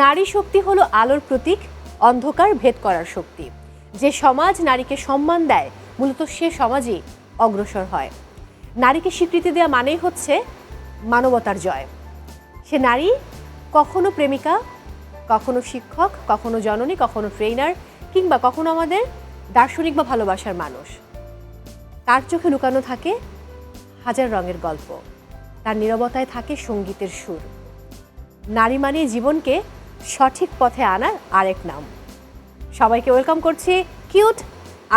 নারী শক্তি হলো আলোর প্রতীক, অন্ধকার ভেদ করার শক্তি। যে সমাজ নারীকে সম্মান দেয় মূলত সে সমাজই অগ্রসর হয়। নারীকে স্বীকৃতি দেওয়া মানেই হচ্ছে মানবতার জয়। সে নারী কখনো প্রেমিকা, কখনো শিক্ষক, কখনো জননী, কখনো ট্রেনার, কিংবা কখনো আমাদের দার্শনিক বা ভালোবাসার মানুষ। তার চোখে লুকানো থাকে হাজার রঙের গল্প, তার নীরবতায় থাকে সঙ্গীতের সুর। নারী মানে জীবনকে সঠিক পথে আনার আরেক নাম। সবাইকে ওয়েলকাম করছি কিউট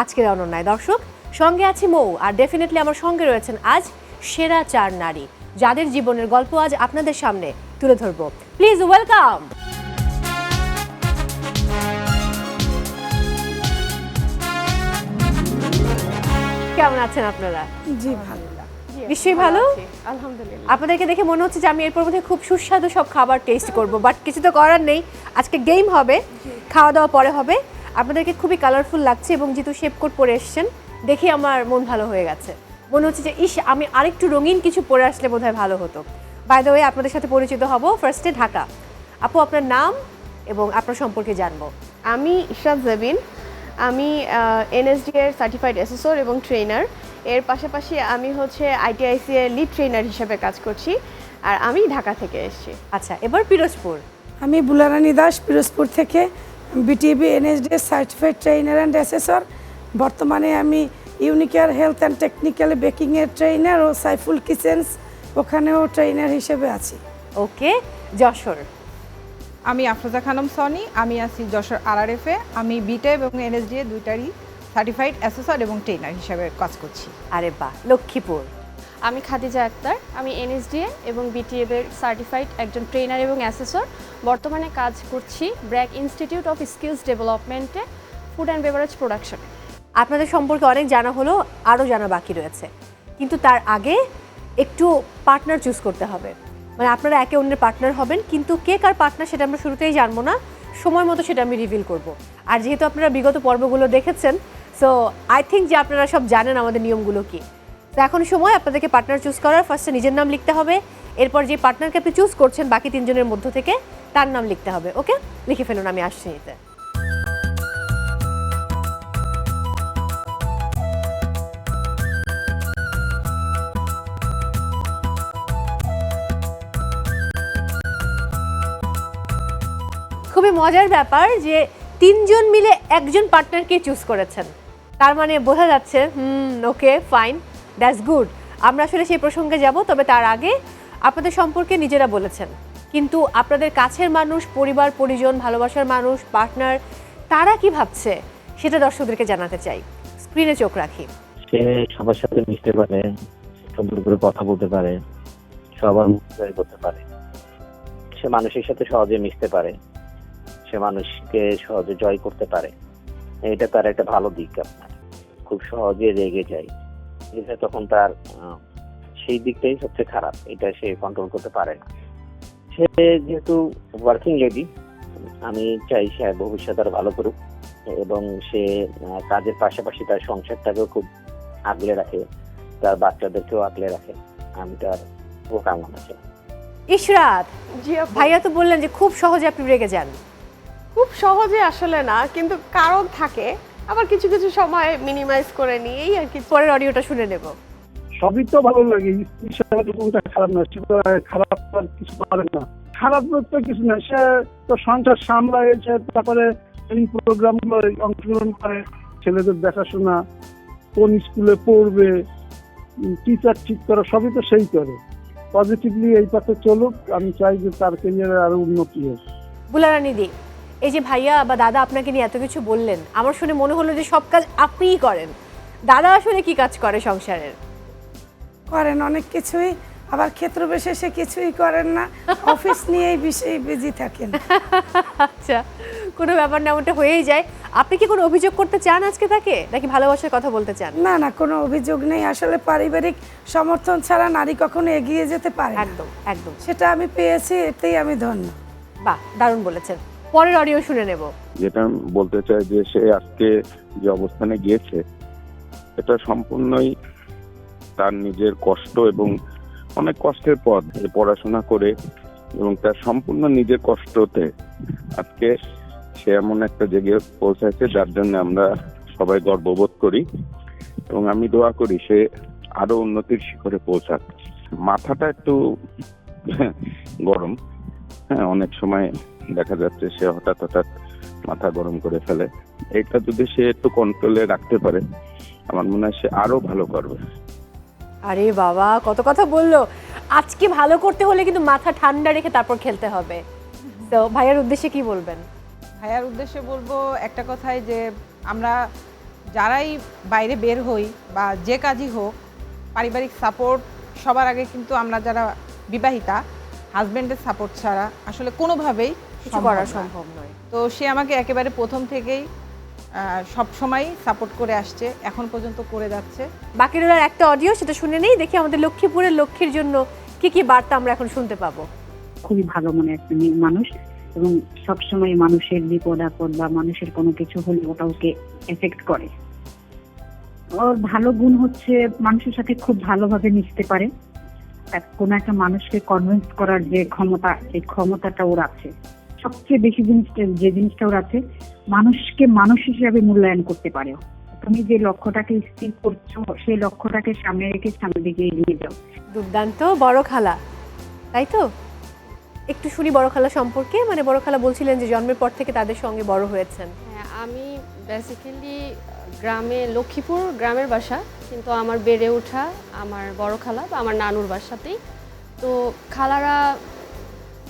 আজকের অনন্যায়। দর্শক, সঙ্গে আছি মৌ, আর ডেফিনেটলি আমার সঙ্গে রয়েছেন আজ সেরা 4 নারী, যাদের জীবনের গল্প আজ আপনাদের সামনে তুলে ধরবো। Please welcome. কেমন আছেন আপনারা? জি ভালো। নিশ্চয়ই ভালো। আলহামদুলিল্লাহ। আপনাদেরকে দেখে মনে হচ্ছে যে আমি এরপর মধ্যে খুব সুস্বাদু সব খাবার টেস্ট করব, বাট কিছু তো করার নেই। আজকে গেম হবে, খাওয়া দাওয়া পরে হবে। আপনাদেরকে খুবই কালারফুল লাগছে এবং যেহেতু শেপ কোট পরে এসেছেন দেখে আমার মন ভালো হয়ে গেছে। মনে হচ্ছে যে ইস, আমি আরেকটু রঙিন কিছু পরে আসলে বোধহয় ভালো হতো। বাই দ্য ওয়ে, আপনাদের সাথে পরিচিত হব। ফার্স্টে ঢাকা। আপু, আপনার নাম এবং আপনার সম্পর্কে জানবো। আমি ইশরাত জাবিন। আমি এনএসডি এর সার্টিফাইড অ্যাসেসর এবং ট্রেনার। এর পাশাপাশি আমি হচ্ছে আইটিআইসি এর লিড ট্রেনার হিসেবে কাজ করছি, আর আমি ঢাকা থেকে এসেছি। আচ্ছা, এবার পিরোজপুর। আমি বুলারানী দাস, পিরোজপুর থেকে BTB NSD certified trainer and assessor. বর্তমানে আমি ইউনিকেয়ার হেলথ অ্যান্ড টেকনিক্যাল বেকিংয়ের ট্রেনার ও সাইফুল কিচেন্স ওখানেও ট্রেনার হিসেবে আছি। ওকে, যশোর। আমি আফরোজা খানম সনি। আমি আছি যশোর আরআরএফে। আমি বিটে এবং এনএসডিএ দুইটারই সার্টিফাইড অ্যাসেসর এবং ট্রেনার হিসেবে কাজ করছি। আরে বাহ। লক্ষ্মীপুর। আমি খাদিজা আক্তার। আমি এনএসডিএ এবং বিটিএব এর সার্টিফাইড একজন ট্রেনার এবং অ্যাসেসর। বর্তমানে কাজ করছি ব্র্যাক ইনস্টিটিউট অফ স্কিলস ডেভেলপমেন্টে, ফুড অ্যান্ড বেভারেজ প্রোডাকশনে। আপনাদের সম্পর্কে অনেক জানা হলো, আরও জানা বাকি রয়েছে, কিন্তু তার আগে একটু পার্টনার চুজ করতে হবে। মানে আপনারা একে অন্যের পার্টনার হবেন, কিন্তু কে কার পার্টনার সেটা আমরা শুরুতেই জানবো না, সময় মতো সেটা আমি রিভিল করব। আর যেহেতু আপনারা বিগত পর্বগুলো দেখেছেন, সো আই থিঙ্ক যে আপনারা সব জানেন আমাদের নিয়মগুলো কি। তো এখন সময় আপনাদেরকে পার্টনার চুজ করার। ফার্স্টে নিজের নাম লিখতে হবে, এরপর যে পার্টনারকে আপনি চুজ করছেন বাকি 3 জনের মধ্য থেকে তার নাম লিখতে হবে। ওকে, লিখে ফেলুন, আমি আসছি নিতে। খুবই মজার ব্যাপার যে 3 জন মিলে একজন পার্টনারকে চুজ করেছেন, তার মানে বোঝা যাচ্ছে ওকে ফাইন, দ্যাটস গুড। আমরা আসলে সেই প্রসঙ্গে যাব, তবে তার আগে আপনাদের সম্পর্কে নিজেরা বলেছেন, কিন্তু আপনাদের কাছের মানুষ, পরিবার পরিজন, ভালোবাসার মানুষ, পার্টনার, তারা কি ভাবছে সেটা দর্শকদেরকে জানাতে চাই। স্ক্রিনে চোখ রাখি। সে সবার সাথে মিশতে পারে, সুন্দর করে কথা বলতে পারে, সবার মুখ জয় করতে পারে, সে মানুষের সাথে সহজে মিশতে পারে, সে মানুষকে সহজে জয় করতে পারে। এটা তার একটা ভালো দিক। আপনার খুব সহজে রেগে যায়, এটা তখন তার সেই দিকটাই সবচেয়ে খারাপ, এটা সে কন্ট্রোল করতে পারে না। সে যেহেতু ওয়ার্কিং লেডি, আমি চাই সে ভবিষ্যৎ আরো ভালো করুক এবং সে কাজের পাশাপাশি তার সংসারটাকেও খুব আগলে রাখে, তার বাচ্চাদেরকেও আগলে রাখে। আমি তার শুভকামনা চাই। ইশরাত জি আপু। ভাইয়া তো বললেন যে খুব সহজে আপনি রেগে যান। খুব সহজে আসলে না, কিন্তু কারণ থাকে, আবার কিছু কিছু সময় মিনিমাইজ করে নিই, এই আর কি। পরের অডিওটা শুনে নেব। সবই তো ভালো লাগে, স্ত্রীর সাথে কোনটা খারাপ না, সেটা খারাপ আর কিছু পারে না। খারাপ তো কিছু না, সে তো সংসার সামলাইছে, তারপরে এই প্রোগ্রামগুলো অংশগ্রহণ করে, ছেলেদের দেখাশোনা, কোন স্কুলে পড়বে, টিচার ঠিক করা, সবই তো সেই করে। পজিটিভলি এই পথে চলুক, আমি চাই যে তার ক্যারিয়ারে আরো উন্নতি হোক। বুলারানী দি, এই যে ভাইয়া বা দাদা আপনাকে নিয়ে এত কিছু বললেন, আমার শুনে মনে হলো যে সব কাজ আপনিই করেন। দাদা আসলে কি কাজ করে সংসারের? করেন অনেক কিছুই, আবার ক্ষেত্র বিশেষে কিছুই করেন না, অফিস নিয়েই বেশি বিজি থাকেন। আচ্ছা, কোনো ব্যাপার না, ওটা হয়েই যায়। আপনি কি কোনো অভিযোগ করতে চান আজকে তাকে, নাকি ভালোবাসার কথা বলতে চান? না না, কোনো অভিযোগ নেই। আসলে পারিবারিক সমর্থন ছাড়া নারী কখনো এগিয়ে যেতে পারে না। একদম একদম, সেটা আমি পেয়েছি, এতেই আমি ধন্য। বাহ, দারুণ বলেছেন। পরের অডিও শুনে নেব। যেটা বলতে চাই যে সে আজকে যে অবস্থানে গিয়েছে, এটা সম্পূর্ণই তার নিজের কষ্ট এবং অনেক কষ্টের পর পড়াশোনা করে এবং তার সম্পূর্ণ নিজের কষ্টতে আজকে সে এমন একটা জায়গায় পৌঁছাচ্ছে যার জন্য আমরা সবাই গর্ববোধ করি, এবং আমি দোয়া করি সে আরো উন্নতির শিখরে পৌঁছাক। মাথাটা একটু গরম, হ্যাঁ, অনেক সময় দেখা যাচ্ছে সে হঠাৎ মাথা গরম করে ফেলে। এটা যদি সে একটু কন্ট্রোলে রাখতে পারে, আমার মনে হয় সে আরো ভালো করবে। আরে বাবা, কত কথা বললো। আজকে ভালো করতে হলে কিন্তু মাথা ঠান্ডা রেখে তারপর খেলতে হবে। তো ভাইয়ার উদ্দেশ্যে কি বলবেন? ভাইয়ার উদ্দেশ্যে বলবো একটা কথাই, যে আমরা যারাই বাইরে বের হই বা যে কাজই হোক, পারিবারিক সাপোর্ট সবার আগে, কিন্তু আমরা যারা বিবাহিতা, হাজব্যান্ডের সাপোর্ট ছাড়া আসলে কোনোভাবেই কিছু করা সম্ভব নয়। তো সে আমাকে একেবারে প্রথম থেকেই সব সময় সাপোর্ট করে আসছে, এখন পর্যন্ত করে যাচ্ছে। বাকি রইল একটা অডিও, সেটা শুনে নেই, দেখি আমাদের লক্ষ্মীপুরের লক্ষ্মীর জন্য কি কি বার্তা আমরা এখন শুনতে পাবো। খুবই ভালো মনে একটা মানুষ, এবং সবসময় মানুষের বিপদ আপদ বা মানুষের কোনো কিছু হলে ওটা ওকে এফেক্ট করে। ওর ভালো গুণ হচ্ছে মানুষের সাথে খুব ভালোভাবে মিশতে পারে, কোনো একটা মানুষকে কনভিন্স করার যে ক্ষমতা, এই ক্ষমতাটা ওর আছে। সবচেয়ে বেশি যে জিনিসটা ওর আছে, মানুষকে মানুষ হিসাবে মূল্যায়ন করতে পারে। তুমি যে লক্ষ্যটাকে স্থির করছো, সেই লক্ষ্যটাকে সামনে রেখে সামনের দিকে এগিয়ে যাও। দুর্দান্ত। বড় খালা, তাই তো? একটু শুনি বড় খালা সম্পর্কে। মানে বড় খালা বলছিলেন যে জন্মের পর থেকে তাদের সঙ্গে বড় হয়েছেন। হ্যাঁ, আমি বেসিক্যালি গ্রামে, লক্ষ্মীপুর গ্রামের বাসা, কিন্তু আমার বেড়ে ওঠা আমার বড় খালা বা আমার নানুর বাসাতেই। তো খালারা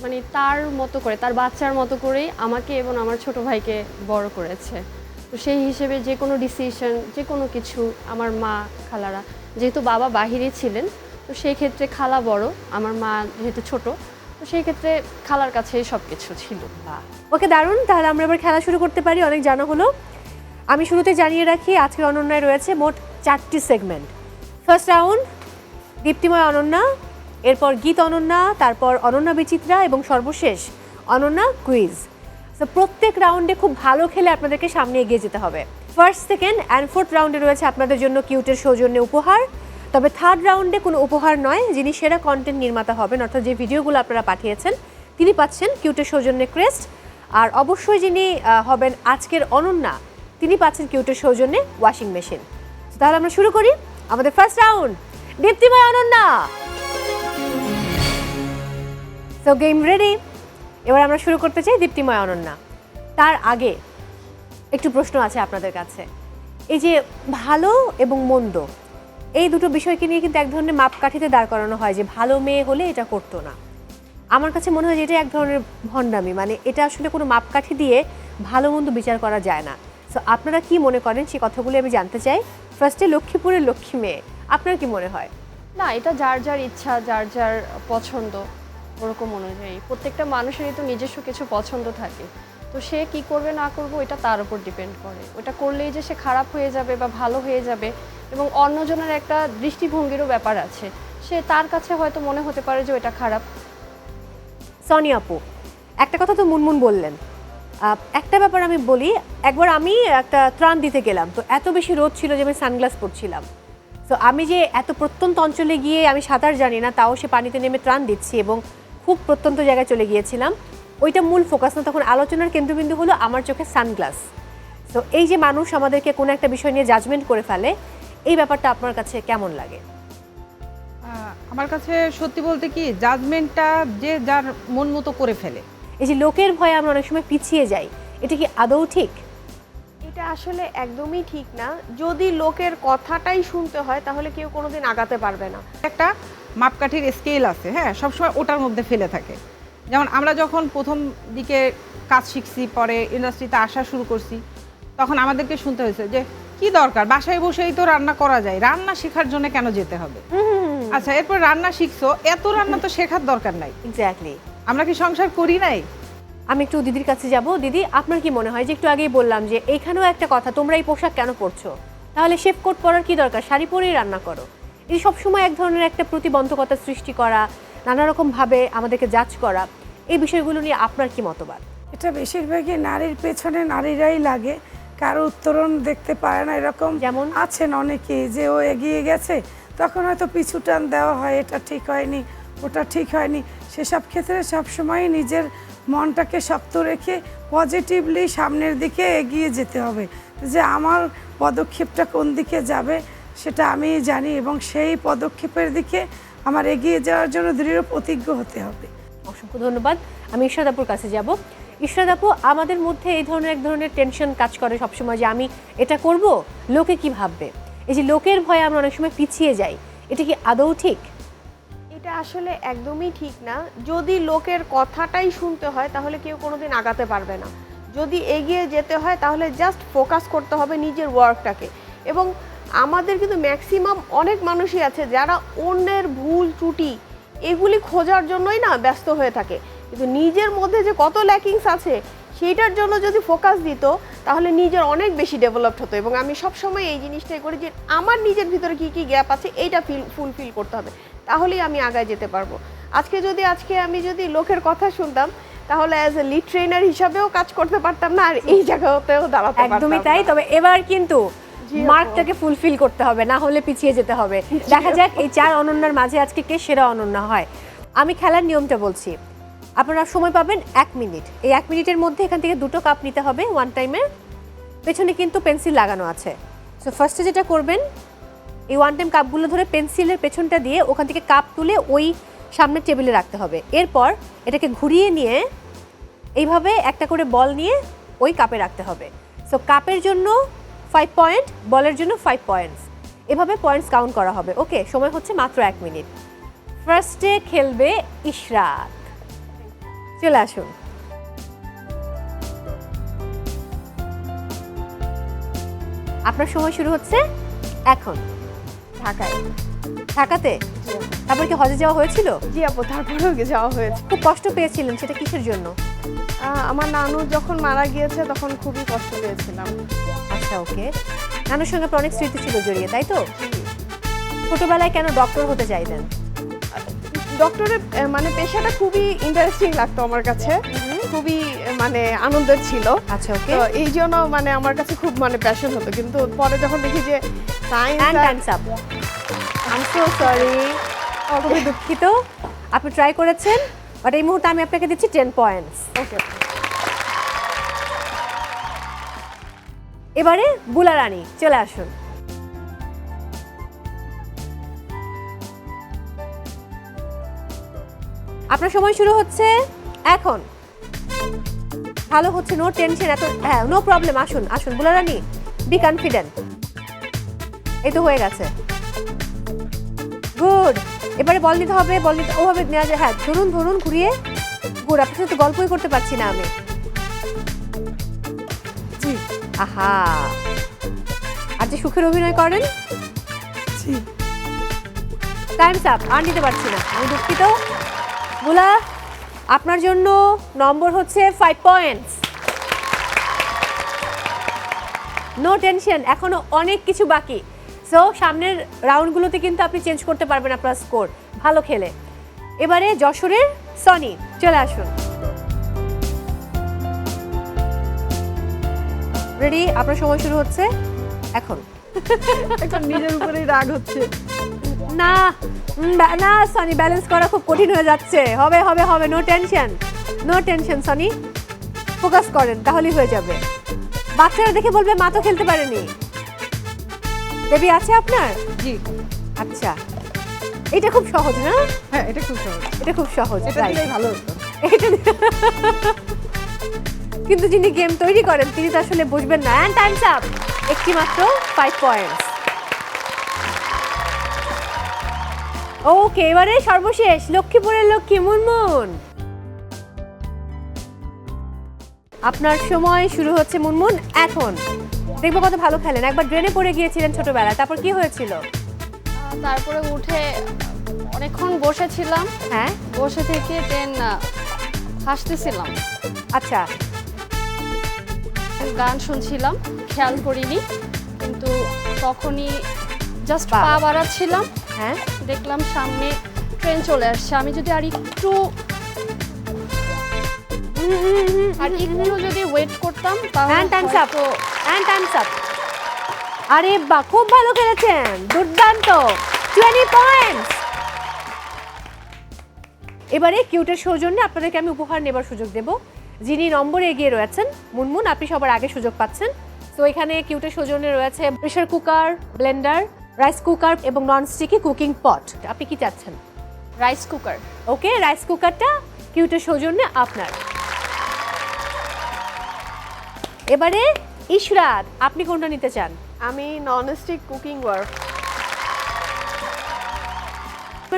মানে তার মতো করে, তার বাচ্চার মতো করেই আমাকে এবং আমার ছোট ভাইকে বড় করেছে। তো সেই হিসেবে যে কোনো ডিসিশন, যে কোনো কিছু, আমার মা, খালারা, যেহেতু বাবা বাহিরে ছিলেন, তো সেই ক্ষেত্রে খালা বড়, আমার মা যেহেতু ছোট, তো সেই ক্ষেত্রে খালার কাছেই সব কিছু ছিল। ওকে, দারুণ। তাহলে আমরা এবার খেলা শুরু করতে পারি। অনেক জানা হলো। আমি শুরুতে জানিয়ে রাখি, আজকের অনন্যায় রয়েছে মোট 4টি segment. First round Diptimoy Ananya, এরপর গীত অনন্যা, তারপর অনন্যা বিচিত্রা, এবং সর্বশেষ অনন্যা কুইজ। তো প্রত্যেক রাউন্ডে খুব ভালো খেলে আপনাদেরকে সামনে এগিয়ে যেতে হবে। ফার্স্ট, সেকেন্ড অ্যান্ড ফোর্থ রাউন্ডে রয়েছে আপনাদের জন্য কিউটের সৌজন্যে উপহার। তবে থার্ড রাউন্ডে কোনো উপহার নয়, যিনি সেরা কন্টেন্ট নির্মাতা হবেন, অর্থাৎ যে ভিডিওগুলো আপনারা পাঠিয়েছেন, তিনি পাচ্ছেন কিউটের সৌজন্যে ক্রেস্ট। আর অবশ্যই যিনি হবেন আজকের অনন্যা, তিনি পাচ্ছেন কিউটের সৌজন্যে ওয়াশিং মেশিন। তাহলে আমরা শুরু করি আমাদের first round, Diptimoy Ananya. So game ready. এবার আমরা শুরু করতে চাই দীপ্তিময় অনন্যা। তার আগে একটু প্রশ্ন আছে আপনাদের কাছে। এই যে ভালো এবং মন্দ, এই দুটো বিষয়কে নিয়ে কিন্তু এক ধরনের মাপকাঠিতে দাঁড় করানো হয় যে ভালো মেয়ে হলে এটা করতো না। আমার কাছে মনে হয় যে এটা এক ধরনের ভণ্ডামি। মানে এটা আসলে কোনো মাপকাঠি দিয়ে ভালো মন্দ বিচার করা যায় না। সো আপনারা কি মনে করেন সেই কথাগুলো আমি জানতে চাই। ফার্স্টে লক্ষ্মীপুরের লক্ষ্মী মেয়ে, আপনার কি মনে হয়? না, এটা যার যার ইচ্ছা, যার যার পছন্দ, ওরকম অনুযায়ী প্রত্যেকটা মানুষেরই তো নিজস্ব কিছু পছন্দ থাকে। তো সে কি করবে না করবে ওইটা তার উপর ডিপেন্ড করে। ওটা করলেই যে সে খারাপ হয়ে যাবে বা ভালো হয়ে যাবে, এবং অন্যজনের একটা দৃষ্টিভঙ্গিরও ব্যাপার আছে। সে তার কাছে হয়তো মনে হতে পারে যে ওটা খারাপ। সনি আপু, একটা কথা তো মুনমুন বললেন, একটা ব্যাপার আমি বলি। একবার আমি একটা ত্রাণ দিতে গেলাম, তো এত বেশি রোদ ছিল যে আমি সানগ্লাস পরছিলাম। তো আমি যে এত প্রত্যন্ত অঞ্চলে গিয়ে, আমি সাঁতার জানি না, তাও সে পানিতে নেমে ত্রাণ দিচ্ছি এবং খুব প্রত্যন্ত জায়গায় চলে গিয়েছিলাম, ওইটা মূল ফোকাস না। তখন আলোচনার কেন্দ্রবিন্দু হলো আমার চোখে সানগ্লাস। তো এই যে মানুষ আমাদেরকে কোনো একটা বিষয় নিয়ে জাজমেন্ট করে ফেলে, এই ব্যাপারটা আপনার কাছে কেমন লাগে? আমার কাছে সত্যি বলতে কি, জাজমেন্টটা যে যার মন মতো করে ফেলে। এই যে লোকের ভয়ে আমরা অনেক সময় পিছিয়ে যাই, এটা কি আদৌ ঠিক? এটা আসলে একদমই ঠিক না। যদি লোকের কথাটাই শুনতে হয় তাহলে কেউ কোনোদিন আগাতে পারবে না। একটা মাপকাঠির স্কেল আছে, হ্যাঁ, সবসময় ওটার মধ্যে ফেলে থাকে। যেমন আমরা যখন প্রথম দিকে কাজ শিখছি, পরে ইন্ডাস্ট্রিতে আসা শুরু করছি, তখন আমাদেরকে শুনতে হয়েছে যে কি দরকার, বাসায় বসেই তো রান্না করা যায়, রান্না শেখার জন্য কেন যেতে হবে? আচ্ছা, এরপর রান্না শিখছো, এত রান্না তো শেখার দরকার নাই। এক্স্যাক্টলি। আমরা কি সংসার করি নাই? আমি একটু দিদির কাছে যাব। দিদি, আপনার কি মনে হয় যে একটু আগেই বললাম যে এইখানেও একটা কথা, তোমরা এই পোশাক কেন পরছো, তাহলে শেফ কোট পরার কি দরকার, শাড়ি পরেই রান্না করো। এই সবসময় এক ধরনের একটা প্রতিবন্ধকতা সৃষ্টি করা, নানা রকমভাবে আমাদেরকে জাজ করা, এই বিষয়গুলো নিয়ে আপনার কি মতবাদ? এটা বেশিরভাগই নারীর পেছনে নারীরাই লাগে, কারো উত্তরণ দেখতে পারে না। এরকম যেমন আছেন অনেকেই, যে ও এগিয়ে গেছে তখন হয়তো পিছু টান দেওয়া হয়, এটা ঠিক হয়নি, ওটা ঠিক হয়নি। সেসব ক্ষেত্রে সবসময় নিজের মনটাকে শক্ত রেখে পজিটিভলি সামনের দিকে এগিয়ে যেতে হবে, যে আমার পদক্ষেপটা কোন দিকে যাবে সেটা আমি জানি এবং সেই পদক্ষেপের দিকে আমার এগিয়ে যাওয়ার জন্য দৃঢ় প্রতিজ্ঞ হতে হবে। অসংখ্য ধন্যবাদ। আমি ইশরাত আপুর কাছে যাব। ইশরাত আপু, আমাদের মধ্যে এই ধরনের এক ধরনের টেনশন কাজ করে সবসময় যে আমি এটা করব, লোকে কি ভাববে। এই যে লোকের ভয়ে আমরা অনেক সময় পিছিয়ে যাই, এটা কি আদৌ ঠিক? এটা আসলে একদমই ঠিক না। যদি লোকের কথাটাই শুনতে হয় তাহলে কেউ কোনোদিন আগাতে পারবে না। যদি এগিয়ে যেতে হয় তাহলে জাস্ট ফোকাস করতে হবে নিজের ওয়ার্কটাকে। এবং আমাদের কিন্তু ম্যাক্সিমাম অনেক মানুষই আছে যারা অন্যের ভুল ত্রুটি এগুলি খোঁজার জন্যই না ব্যস্ত হয়ে থাকে, কিন্তু নিজের মধ্যে যে কত ল্যাকিংস আছে সেইটার জন্য যদি ফোকাস দিত তাহলে নিজের অনেক বেশি ডেভেলপড হতো। এবং আমি সবসময় এই জিনিসটাই করি যে আমার নিজের ভিতরে কী কী গ্যাপ আছে এইটা ফুলফিল করতে হবে, তাহলেই আমি আগায় যেতে পারবো। আজকে আমি যদি লোকের কথা শুনতাম তাহলে অ্যাজ এ লিড ট্রেনার হিসাবেও কাজ করতে পারতাম না, আর এই জায়গাতেও দাঁড়াতে পারতাম না। একদমই তাই। তবে এবার কিন্তু মার্কটাকে ফুলফিল করতে হবে, না হলে পিছিয়ে যেতে হবে। দেখা যাক এই 4 অনন্যার মাঝে আজকে কে সেরা অনন্যা হয়। আমি খেলার নিয়মটা বলছি, আপনারা সময় পাবেন 1 মিনিট। এই 1 মিনিটের মধ্যে এখান থেকে 2টো কাপ নিতে হবে ওয়ান টাইমে। পেছনে কিন্তু পেন্সিল লাগানো আছে। সো ফার্স্টে যেটা করবেন, এই ওয়ান টাইম কাপগুলো ধরে পেন্সিলের পেছনটা দিয়ে ওখান থেকে কাপ তুলে ওই সামনের টেবিলে রাখতে হবে। এরপর এটাকে ঘুরিয়ে নিয়ে এইভাবে একটা করে বল নিয়ে ওই কাপে রাখতে হবে। সো কাপের জন্য 5 পয়েন্ট, বলের জন্য 5 পয়েন্টস, এভাবে পয়েন্টস কাউন্ট করা হবে। ওকে, সময় হচ্ছে মাত্র 1 মিনিট। ফার্স্টে খেলবে ইশরাত, চলে আসুন। আপনার সময় শুরু হচ্ছে এখন। ঢাকাতে? তারপর কি হজে যাওয়া হয়েছিল? জি আপু, তারপরেও যাওয়া হয়েছে। খুব কষ্ট পেয়েছিলেন, সেটা কিসের জন্য? আমার নানু যখন মারা গিয়েছে তখন খুবই কষ্ট পেয়েছিলাম। আচ্ছা, ওকে। নানুর সঙ্গে অনেক স্মৃতি ছিল জড়িয়ে, তাই তো? ছোটবেলায় কেন ডক্টর হতে চাইলেন? ডক্টরের মানে পেশাটা খুবই ইন্টারেস্টিং লাগতো আমার কাছে, খুবই মানে আনন্দের ছিল। আচ্ছা, ওকে। তো এই জন্য মানে আমার কাছে খুব মানে প্যাশন হতো, কিন্তু পরে যখন দেখি যে science, I am so sorry, খুবই দুঃখিত। আপনি ট্রাই করেছেন, বাট এই মুহূর্তে আমি আপনাকে দিচ্ছি 10 পয়েন্টস। ওকে। এবারে বুলা রানী, চলে আসুন। আপনার সময় শুরু হচ্ছে এখন। ভালো হচ্ছে, নো টেনশন, এত হ্যাঁ, নো প্রবলেম। আসুন আসুন বুলা রানী, বি কনফিডেন্ট। এই তো হয়ে গেছে, গুড। এবারে বল নিতে হবে, বল নিতে ওভাবে নেওয়া যায়। হ্যাঁ, ধরুন ধরুন ঘুরিয়ে। গুড, আপনার সাথে গল্পই করতে পারছি না আমি। জি। আহা, আর যে সুখের অভিনয় করেন। জি। টাইমস আপ, আর নিতে পারছি না, আমি দুঃখিত। বুলা, আপনার জন্য নম্বর হচ্ছে 5 পয়েন্টস। নো টেনশন, এখনো অনেক কিছু বাকি। সো সামনের রাউন্ডগুলোতে কিন্তু আপনি চেঞ্জ করতে পারবেন আপনার স্কোর, ভালো খেলে। এবারে যশোরের সনি, চলে আসুন। রেডি? আপনার সময় শুরু হচ্ছে এখন। এখন নিজের উপরেই রাগ হচ্ছে। না না সনি, ব্যালেন্স করা খুব কঠিন হয়ে যাচ্ছে। হবে হবে হবে, no tension, no tension Soni, focus করেন, তাহলেই হয়ে যাবে। বাচ্চারা দেখে বলবে মা তো খেলতে পারেনি। বেবি আছে আপনার? জি। আচ্ছা, এটা খুব সহজ না? হ্যাঁ, এটা খুব সহজ। এটা খুব সহজ, এটা right? দিলেই ভালো হতো। এটা কিন্তু যিনি গেম তৈরি করেন তিনি তো আসলে বুঝবেন না। এন্ড টাইমস আপ, একটি মাত্র 5 পয়েন্টস। ওকে, এবারে সর্বশেষ লক্ষ্মীপুরের লক্ষ্মী মুনমুন। আপনার সময় শুরু হচ্ছে মুনমুন এখন। দেখবো কত ভালো খেলেন। একবার ড্রেনে পড়ে গিয়েছিলেন ছোটবেলায়, তারপর কি হয়েছিল? তারপরে উঠে অনেকক্ষণ বসেছিলাম, হ্যাঁ, বসে থেকে দেন হাসতেছিলাম, আচ্ছা, গান শুনছিলাম, খেয়াল করিনি, কিন্তু তখনই জাস্ট বাহ। পা বাড়াচ্ছিলাম, হ্যাঁ, দেখলাম সামনে ট্রেন চলে আসছে। আমি যদি আর একটু যদি ওয়েট করতাম তাহলে And time's up. হয়তো And time's up. আরে বাহ, খুব ভালো খেলেছেন, দুর্দান্ত। 20 পয়েন্টস। এবারে কিউটের সৌজন্যে আপনাদেরকে আমি উপহার নেবার সুযোগ দেব। যিনি নম্বরে এগিয়ে রয়েছেন মুনমুন, আপনি সবার আগে সুযোগ পাচ্ছেন। তো এখানে কিউটের সৌজন্যে রয়েছে pressure cooker, Blender, rice cooker এবং ননস্টিকি কুকিং পট। আপনি কি চাচ্ছেন? Rice cooker. ওকে, রাইস কুকারটা কিউটের সৌজন্যে আপনার। এবারে ইশরাত, আপনি কোনটা নিতে চান? আমি ননস্টিক কুকিং ওয়ার।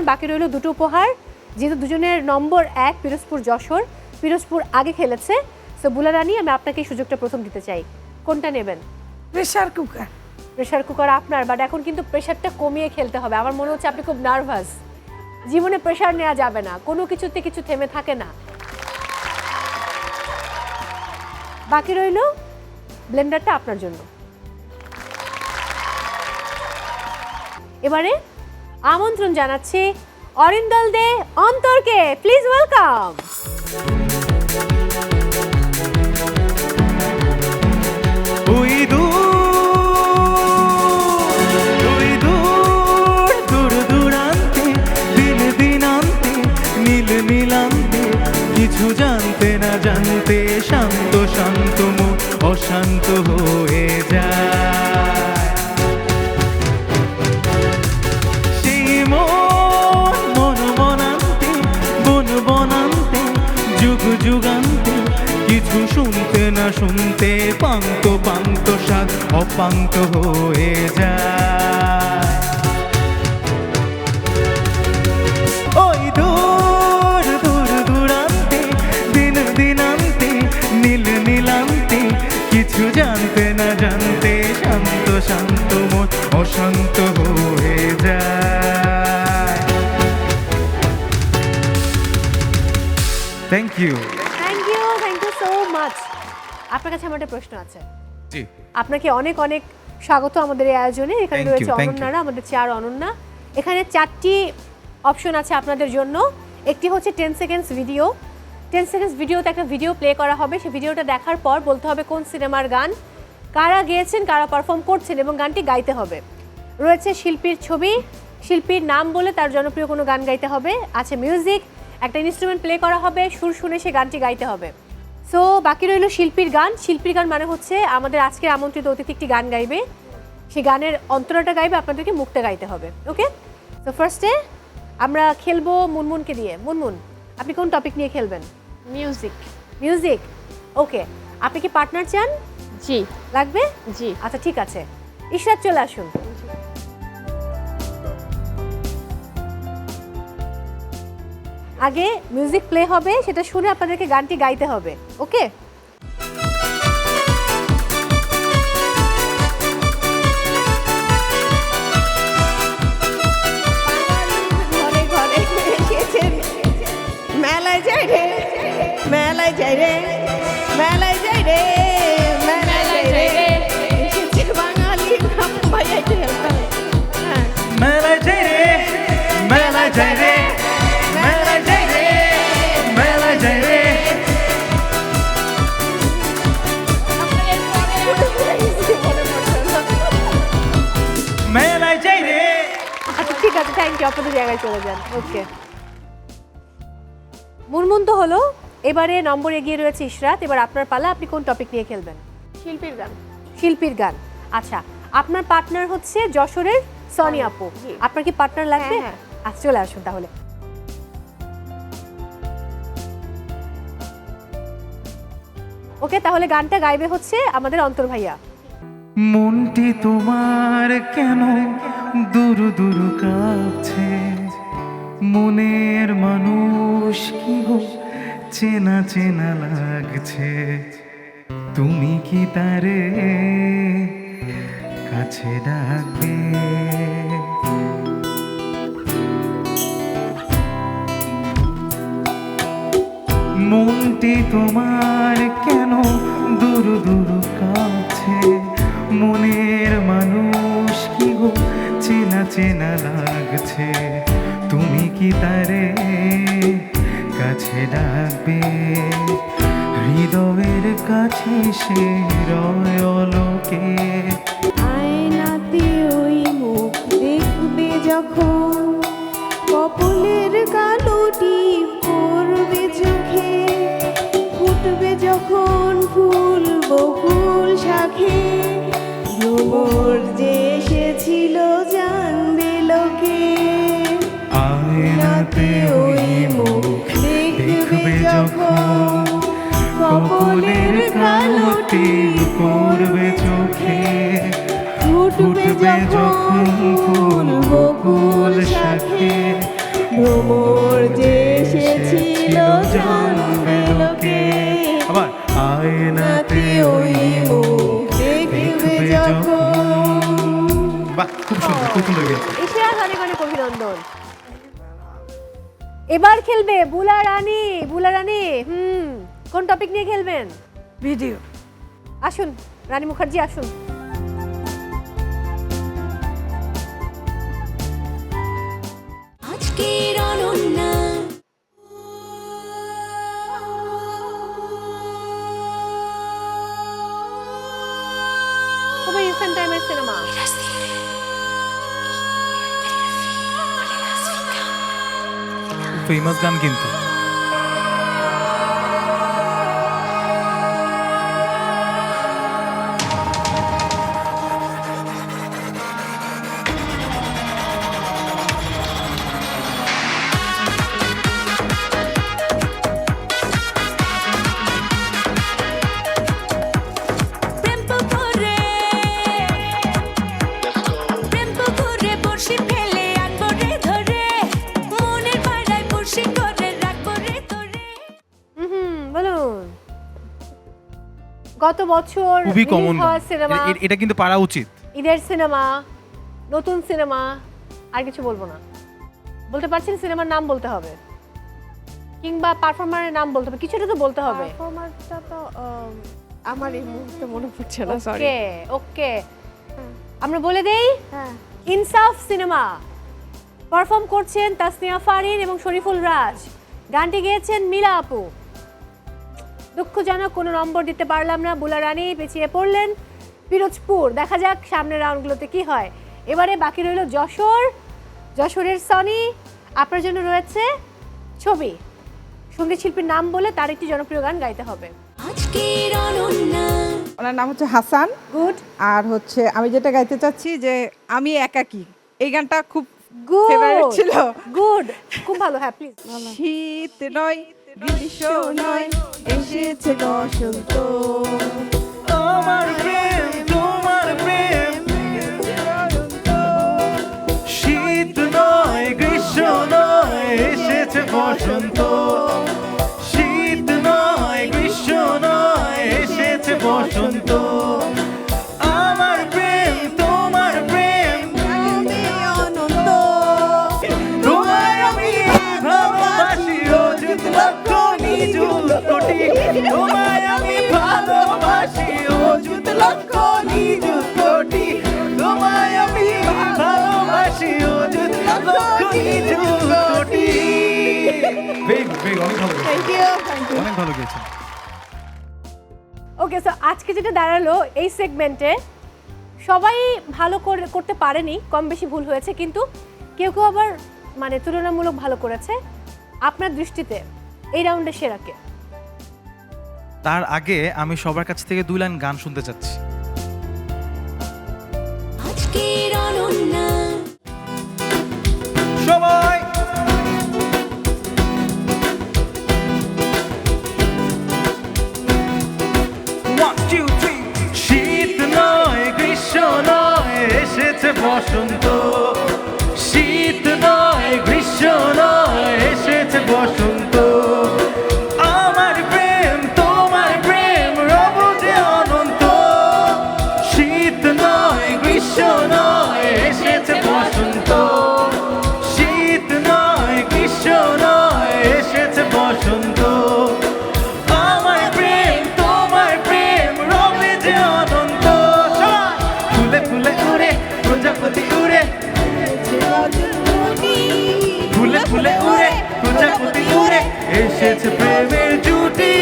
বাকি রইল দুটো উপহার। যেহেতু দুজনের নম্বর 1, পিরোজপুর যশোর, পিরোজপুর আগে খেলেছে, সো বুলা রানী আমি আপনাকে এই সুযোগটা প্রথম দিতে চাই। কোনটা নেবেন? Pressure cooker. প্রেসার কুকার আপনার, বাট এখন কিন্তু প্রেসারটা কমিয়ে খেলতে হবে। আমার মনে হচ্ছে আপনি খুব নার্ভাস। জীবনে প্রেসার নেওয়া যাবে না, কোনো কিছুতে কিছু থেমে থাকে না। বাকি রইল ব্লেন্ডারটা আপনার জন্য। এবারে আমন্ত্রণ জানাচ্ছি অরিন্দল দে অন্তরকে, প্লিজ ওয়েলকাম। ওই দূর দূর দূরান্তে দিন দিনান্তে নীল নীলান্তে কিছু জানতে না জানতে শান্ত শান্ত মন অশান্ত হয়ে যায়। সেই মন মন বনান্তে বন বনান্তে যুগ যুগান্তে কিছু শুনতে না শুনতে পান্ত পান্ত স্বাদ অপান্ত হয়ে যায়। ওই দূর দূর দূরান্তে দিন দিনান্তে নীল নীলান্তে কিছু জানতে না জানতে শান্ত শান্ত মন অশান্ত হয়ে যায়। Thank you. Thank you so much. আপনার কাছে আমার একটা প্রশ্ন আছে। জি। আপনাকে অনেক অনেক স্বাগত আমাদের এই আয়োজনে। এখানে Thank you, রয়েছে thank you. অনন্যারা, আমাদের 4 অনন্যা। এখানে 4টি অপশন আছে আপনাদের জন্য। একটি হচ্ছে 10 সেকেন্ডস ভিডিও। 10 সেকেন্ডস ভিডিওতে একটা ভিডিও প্লে করা হবে। সেই ভিডিওটা দেখার পর বলতে হবে কোন সিনেমার গান, কারা গেয়েছেন, কারা পারফর্ম করছেন এবং গানটি গাইতে হবে। রয়েছে শিল্পীর ছবি, শিল্পীর নাম বলে তার জনপ্রিয় কোনো গান গাইতে হবে। আছে মিউজিক, একটা ইনস্ট্রুমেন্ট প্লে করা হবে, সুর শুনে সে গানটি গাইতে হবে। সো বাকি রইল শিল্পীর গান। শিল্পীর গান মানে হচ্ছে আমাদের আজকের আমন্ত্রিত অতিথি একটি গান গাইবে, সেই গানের অন্তরাটা গাইবে, আপনাদেরকে মুখটা গাইতে হবে। ওকে, তো ফার্স্টে আমরা খেলবো মুনমুনকে দিয়ে। মুনমুন, আপনি কোন টপিক নিয়ে খেলবেন? মিউজিক। মিউজিক। ওকে, আপনি কি পার্টনার চান? জি। লাগবে? জি। আচ্ছা ঠিক আছে, ইশরাত চলে আসুন। আগে মিউজিক প্লে হবে, সেটা শুনে আপনাদেরকে গানটি গাইতে হবে। ওকে, ঘরে ঘরে এসেছেন, মেলায় যাই রে, মেলায় যাই রে, মেলায় যাই রে, মেলায় যাই রে, এসেছে বাঙালি ভাইয়া খেলতে। হ্যাঁ, মেলায় যাই রে, মেলায় যাই রে, মেলায় যাই রে, মেলায় যাই রে। মেলায় যাই রে। আচ্ছা ঠিক আছে, থ্যাংক ইউ, আপনাদের জায়গায় চলে যান। ওকে, মুনমুন তো হলো। এবারে নম্বর এগিয়ে রয়েছে ইশরাত। এবার আপনার পালা, আপনি কোন টপিক নিয়ে খেলবেন? শিল্পীর গান। শিল্পীর গান। আচ্ছা, আপনার পার্টনার হচ্ছে যশোরের সনি আপু। জি। আপনার কি পার্টনার লাগবে? হ্যাঁ, আচ্ছা চলে আসুন তাহলে। ওকে, তাহলে গানটা গাইবে হচ্ছে আমাদের অন্তর ভাইয়া। মনটি তোমার কেন দূর দূর কাছে, মনের মানুষ কি গো চেনা চেনা লাগছে, তুমি কি তারে কাছে ডাকবে? মনটি তোমার কেন দূর দূর কাছে, মনের মানুষ কি গো চেনা চেনা লাগছে, তুমি কি তারে কাছে ডাকবে? হৃদয়ের কাছে সে রয় অলোকে, আয়নাতে ওই মুখ দেখবে যখন, কপালের কালো টিপ পাখি ভ্রমর যে এসেছিল জানবে লোকে আয়নাতে ওই মুখ দেখবে যখন কপলের কালোটি পড়বে চোখে ফুটবে যখন ফুল বকুল শাখে ভ্রমর যে এসেছিল জানবে লোকে আবার আয়নাতে ওই মুখ দেখবে যখন। বাহ, খুব সুন্দর গেছে। ইশরাত, অনেক অনেক অভিনন্দন। এবার খেলবে বুলা রানী। বুলা রানী, কোন টপিক নিয়ে খেলবেন? ভিডিও। আসুন রানী মুখার্জি, আসুন। আজকের অনন্যা খুবই রিসেন্ট টাইমের সিনেমা। ফেমাস গান কিন্তু। বলুন। গত বছর খুবই release কমন হওয়া সিনেমা, এটা কিন্তু পারা উচিত। ঈদের সিনেমা, নতুন সিনেমা, আর কিছু বলবো না। বলতে পারছেন সিনেমার নাম বলতে হবে, কিংবা পারফর্মারের নাম বলতে হবে, কিছুটা তো বলতে হবে। পারফরমারটা তো আমার এই মুহূর্তে মনে পড়ছে না, সরি। ওকে ওকে, আমরা বলে দেই হ্যাঁ, ইনসাফ সিনেমা। পারফর্ম করছেন তাসনিয়া ফারিন এবং শরীফুল রাজ। গানটি গেয়েছেন মিলা আপু। দুঃখজনক কোনো নম্বর দিতে পারলাম না, বুলা রানী পিছিয়ে পড়লেন। পিরোজপুর, দেখা যাক সামনের রাউন্ডগুলোতে কি হয়। এবারে বাকি রইল যশোর। যশোরের সনি, আপনার জন্য রয়েছে ছবি। সঙ্গীত শিল্পীর নাম বলে তার একটি জনপ্রিয় গান গাইতে হবে। আজকের অনন্যা ওনার নাম হচ্ছে হাসান। গুড আর হচ্ছে আমি যেটা গাইতে চাচ্ছি যে আমি একাকী, এই গানটা খুব গুড ফেভারিট ছিল। গুড, খুব ভালো। হ্যাঁ প্লিজ। শীত নয় গ্রীষ্ম নয় এসেছে বসন্ত, আমার প্রেম তোমার প্রেম, শীত নয় গ্রীষ্ম নয় এসেছে বসন্ত, শীত নয় গ্রীষ্ম নয় এসেছে বসন্ত, আমার প্রেম তোমার প্রেম আনন্দ তোমায় আমি ভালোবাসি অযুত লক্ষ নিযুত কোটি, তোমায় আমি ভালোবাসি অযুত লক্ষ নিযুত কোটি, তোমায় আমি ভালোবাসি অযুত লক্ষ নিযুত কোটি। Thank you, thank you. অনেক ভালো গেছে। ওকে, সো আজকে যেটা দাঁড়ালো এই সেগমেন্টে সবাই ভালো করতে পারেনি, কম বেশি ভুল হয়েছে, কিন্তু কেউ কেউ আবার মানে তুলনামূলক ভালো করেছে। আপনার দৃষ্টিতে এই রাউন্ডে সেরা কে? তার আগে আমি সবার কাছ থেকে 2 লাইন গান শুনতে চাচ্ছি। আজকের অনন্যা সবাই শীত নয় গ্রীষ্ম নয় এসেছে বসন্ত, শীত নয় গ্রীষ্ম নয় এসেছে বসন্ত, আমার প্রেম তোমার প্রেম রব যে অনন্ত, শীত নয় গ্রীষ্ম নয় এসেছে বসন্ত, শীত নয় গ্রীষ্ম নয় এসেছে বসন্ত, আমার প্রেম তোমার প্রেম রবে যে অনন্ত। ফুলে ফুলে উড়ে প্রজাপতি উড়ে, ফুলে ফুলে উড়ে প্রজাপতি উড়ে এসেছে প্রেমের জুটি,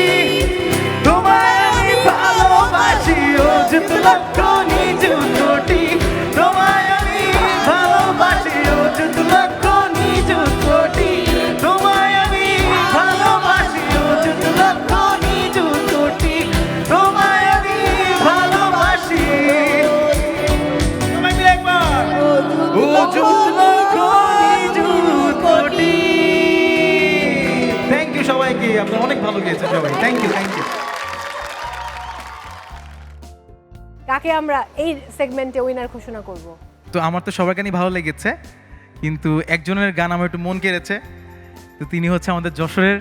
তোমায় আমি ভালোবাসি অযুত লক্ষ নিযুত কোটি, তোমায় আমি ভালোবাসি অযুত লক্ষ নিযুত কোটি, তোমায় আমি ভালোবাসি অযুত লক্ষ নিযুত কোটি, তোমায় আমি ভালোবাসি আপনারা অনেক ভালো গিয়েছেন সবাই, থ্যাংক ইউ। কাকে আমরা এই সেগমেন্টে উইনার ঘোষণা করব? তো আমার তো সবার গানই ভালো লেগেছে, কিন্তু একজনের গান আমার একটু মন কেড়েছে। তো তিনি হচ্ছে আমাদের যশোরের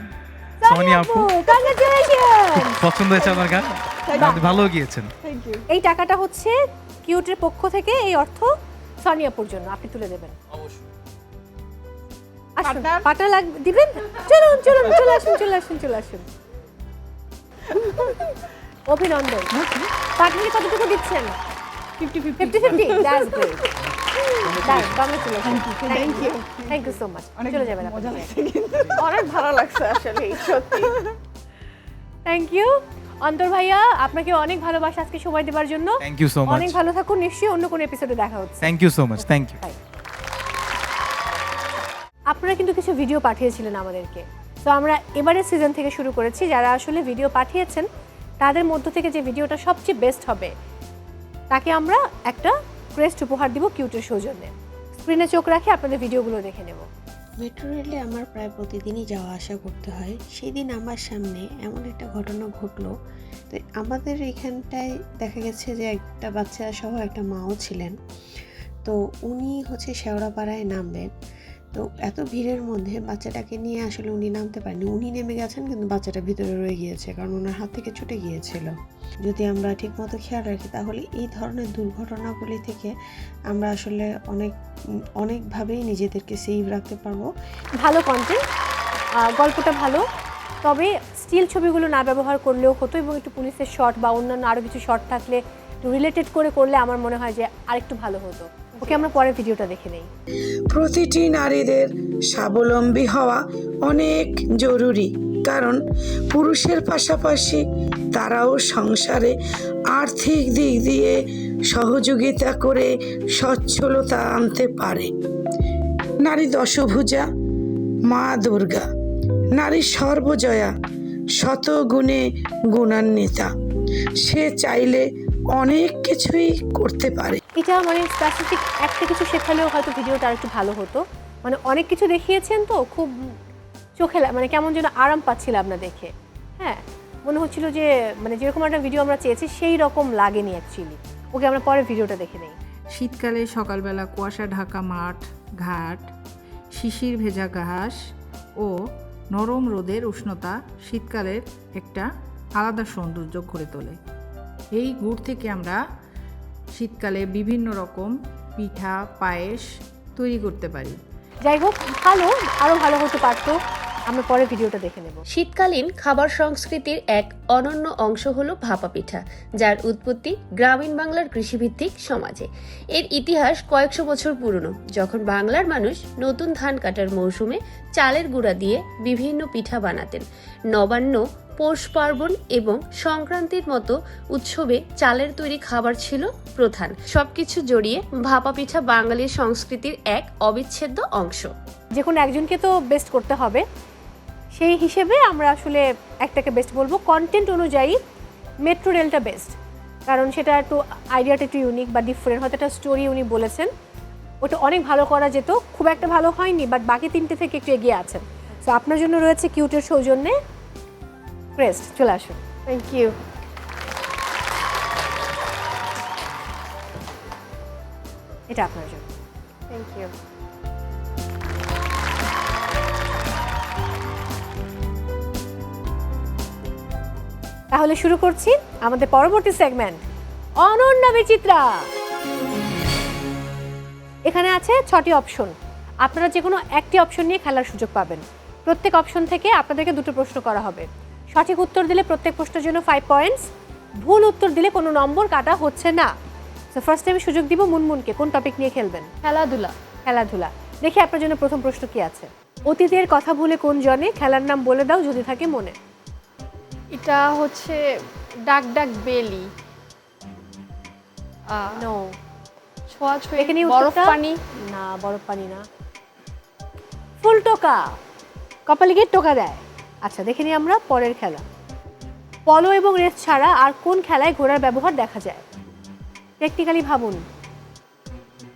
সোনিয়া আপু। কংগ্রাচুলেশন! খুব পছন্দ হয়েছে আমার গান, আপনি ভালো গিয়েছেন। এই টাকাটা হচ্ছে কিউটের পক্ষ থেকে, এই অর্থ সোনিয়াপুর জন্য আপনি তুলে দেবেন। অবশ্যই। আসুন, Partner? পার্টনার লাগবে দিবেন? চলুন চলে আসুন। অভিনন্দন। পার্টনারে কতটুকু দিচ্ছেন? 50-50? That's great. Thank you so much. চলে যাবেন আপনি। অনেক ভালো লাগছে আসলে সত্যি। থ্যাংক ইউ অন্তর ভাইয়া, আপনাকে অনেক ভালোবাসা আজকে সময় দেওয়ার জন্য। Thank you so much. অনেক ভালো থাকুন, নিশ্চয়ই অন্য কোনো এপিসোডে দেখা হচ্ছে। Thank you so much, thank you. আপনারা কিন্তু কিছু ভিডিও পাঠিয়েছিলেন আমাদেরকে, তো আমরা এবারের সিজন থেকে শুরু করেছি। যারা আসলে ভিডিও পাঠিয়েছেন তাদের মধ্য থেকে যে ভিডিওটা সবচেয়ে বেস্ট হবে তাকে আমরা একটা ক্রেস্ট উপহার দিব কিউটের সৌজন্যে। স্ক্রিনে চোখ রাখে আপনাদের ভিডিওগুলো দেখে নেব। মেট্রো রেলে আমার প্রায় প্রতিদিনই যাওয়া আসা করতে হয়। সেদিন আমার সামনে এমন একটা ঘটনা ঘটলো, তো আমাদের এখানটায় দেখা গেছে যে একটা বাচ্চা সহ একটা মাও ছিলেন। তো উনি হচ্ছে শেওড়াপাড়ায় নামবেন, তো এত ভিড়ের মধ্যে বাচ্চাটাকে নিয়ে আসলে উনি নামতে পারেনি। উনি নেমে গেছেন কিন্তু বাচ্চাটা ভিতরে রয়ে গিয়েছে, কারণ ওনার হাত থেকে ছুটে গিয়েছিল। যদি আমরা ঠিকমতো খেয়াল রাখি তাহলে এই ধরনের দুর্ঘটনাগুলি থেকে আমরা আসলে অনেকভাবেই নিজেদেরকে সেভ রাখতে পারবো। ভালো কন্টেন্ট, গল্পটা ভালো, তবে স্টিল ছবিগুলো না ব্যবহার করলেও হতো, এবং একটু পুলিশের শট বা অন্যান্য আরও কিছু শট থাকলে রিলেটেড করে করলে আমার মনে হয় যে আরেকটু ভালো হতো। ওকে, আমরা পরের ভিডিওটা দেখে নেই। প্রতিটি নারীদের স্বাবলম্বী হওয়া অনেক জরুরি, কারণ পুরুষের পাশাপাশি তারাও সংসারে আর্থিক দিক দিয়ে সহযোগিতা করে সচ্ছলতা আনতে পারে। নারী দশভুজা, মা দুর্গা, নারী সর্বজয়া, শত গুণে গুণান্বিতা। সে চাইলে অনেক কিছুই করতে পারে। এটা মানে স্পেসিফিক একটা কিছু শেখালেও হয়তো ভিডিওটা আর একটু ভালো হতো। মানে অনেক কিছু দেখিয়েছেন তো, খুব চোখে মানে কেমন যেন আরাম পাচ্ছিলাম না দেখে। হ্যাঁ, মনে হচ্ছিল যে মানে যেরকম একটা ভিডিও আমরা চেয়েছি সেই রকম লাগেনি অ্যাকচুয়ালি। ওকে, আমরা পরের ভিডিওটা দেখে নেই। শীতকালে সকালবেলা কুয়াশা ঢাকা মাঠ ঘাট, শিশির ভেজা ঘাস ও নরম রোদের উষ্ণতা শীতকালের একটা আলাদা সৌন্দর্য করে তোলে। এই গুড় থেকে আমরা শীতকালে বিভিন্ন রকম পিঠা পায়েস তৈরি করতে পারি। যাই হোক, ভালো, আরও ভালো হতে পারতো। আমরা পরে ভিডিওটা দেখে নেব। শীতকালীন খাবার সংস্কৃতির এক অনন্য অংশ হলো ভাপা পিঠা, যার উৎপত্তি গ্রামীণ বাংলার কৃষিভিত্তিক সমাজে। এর ইতিহাস কয়েকশো বছর পুরনো, যখন বাংলার মানুষ নতুন ধান কাটার মৌসুমে চালের গুঁড়া দিয়ে বিভিন্ন পিঠা বানাতেন। নবান্ন, পৌষ পার্বণ এবং সংক্রান্তির মতো উৎসবে চালের তৈরি খাবার ছিল প্রধান। সবকিছু জড়িয়ে ভাপা পিঠা বাঙালির সংস্কৃতির এক অবিচ্ছেদ্য অংশ। যে কোনো একজনকে তো বেস্ট করতে হবে, সেই হিসেবে আমরা আসলে একটাকে বেস্ট বলবো। কন্টেন্ট অনুযায়ী মেট্রো রেলটা বেস্ট, কারণ সেটা একটু আইডিয়াটা একটু ইউনিক বা ডিফারেন্ট, হয়তো একটা স্টোরি উনি বলেছেন, ওটা অনেক ভালো করা যেত। খুব একটা ভালো হয়নি, বাট বাকি তিনটে থেকে একটু এগিয়ে আছেন। তো আপনার জন্য রয়েছে কিউটের সৌজন্যে ক্রেস্ট। চলে আসুন। Thank you. এটা আপনার জন্য। Thank you. তাহলে শুরু করছি আমাদের পরবর্তী সেগমেন্ট, অনন্যা বিচিত্রা। এখানে আছে 6টি অপশন, আপনারা যে কোনো একটি অপশন নিয়ে খেলার সুযোগ পাবেন। প্রত্যেক অপশন থেকে আপনাদেরকে দুটো প্রশ্ন করা হবে। সঠিক উত্তর দিলে প্রত্যেক প্রশ্নের জন্য 5 পয়েন্টস, ভুল উত্তর দিলে কোনো নম্বর কাটা হচ্ছে না। সো ফার্স্ট আমি সুযোগ দিব মুনমুনকে। কোন টপিক নিয়ে খেলবেন? খেলাধুলা। দেখি আপনার জন্য প্রথম প্রশ্ন কি আছে। অতীতের কথা ভুলে কোন জনে, খেলার নাম বলে দাও যদি থাকে মনে। এটা হচ্ছে ডাক ডাক বেলি, নো, ছোঁয়াছুঁয়ি, এখানে বরফ পানি। না, বরফ পানি না। ফুল টোকা, কপালে গিয়ে টোকা দেয়। আচ্ছা, দেখে নিই আমরা পরের খেলা। পলো এবং রেস ছাড়া আর কোন খেলায় ঘোড়ার ব্যবহার দেখা যায়? টেকনিক্যালি ভাবুন,